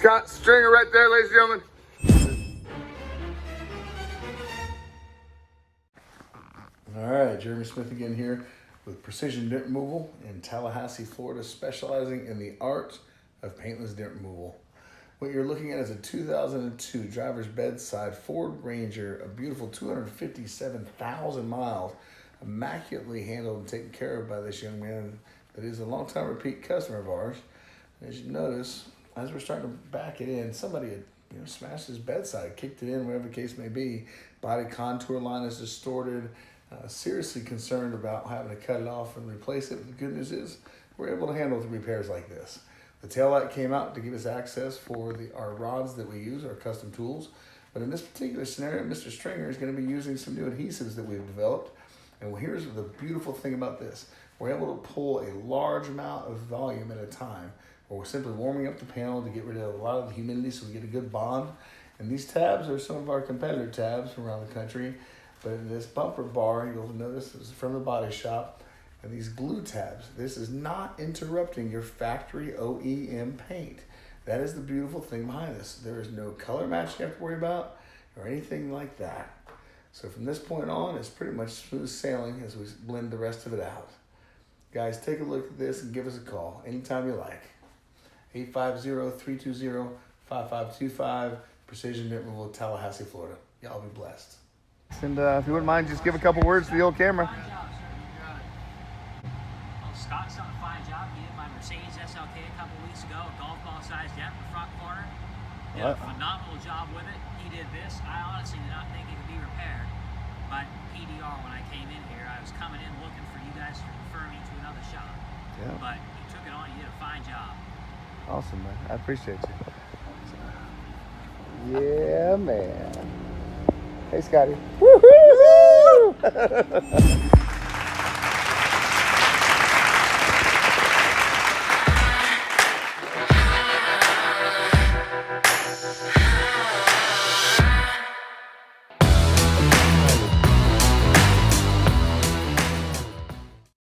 Scott Stringer right there, ladies and gentlemen. All right, Jeremy Smith again here with Precision Dent Removal in Tallahassee, Florida, specializing in the art of paintless dent removal. What you're looking at is a 2002 driver's bedside Ford Ranger, a beautiful 257,000 miles, immaculately handled and taken care of by this young man that is a long-time repeat customer of ours. As you notice, as we're starting to back it in, somebody had smashed his bedside, kicked it in, whatever the case may be. Body contour line is distorted. Seriously concerned about having to cut it off and replace it. The good news is we're able to handle the repairs like this. The taillight came out to give us access for our rods that we use, our custom tools. But in this particular scenario, Mr. Stringer is going to be using some new adhesives that we've developed. And here's the beautiful thing about this. We're able to pull a large amount of volume at a time, where we're simply warming up the panel to get rid of a lot of the humidity so we get a good bond. And these tabs are some of our competitor tabs from around the country. But in this bumper bar, you'll notice this is from the body shop. And these glue tabs, this is not interrupting your factory OEM paint. That is the beautiful thing behind this. There is no color match you have to worry about or anything like that. So from this point on, it's pretty much smooth sailing as we blend the rest of it out. Guys, take a look at this and give us a call anytime you like. 850-320-5525, Precision Dent Removal, Tallahassee, Florida. Y'all be blessed. And if you wouldn't mind, just give a couple words to the old camera. Scott's done a fine job. He did my Mercedes SLK a couple weeks ago, a golf ball sized dent in the front corner. Did a phenomenal job with it. He did this. I honestly did not think it could be repaired. But PDR, when I came in here, I was coming in looking for you guys to refer me to another shop. Yeah. But you took it on. You did a fine job. Awesome, man. I appreciate you. Yeah, man. Hey, Scotty. Woohoo!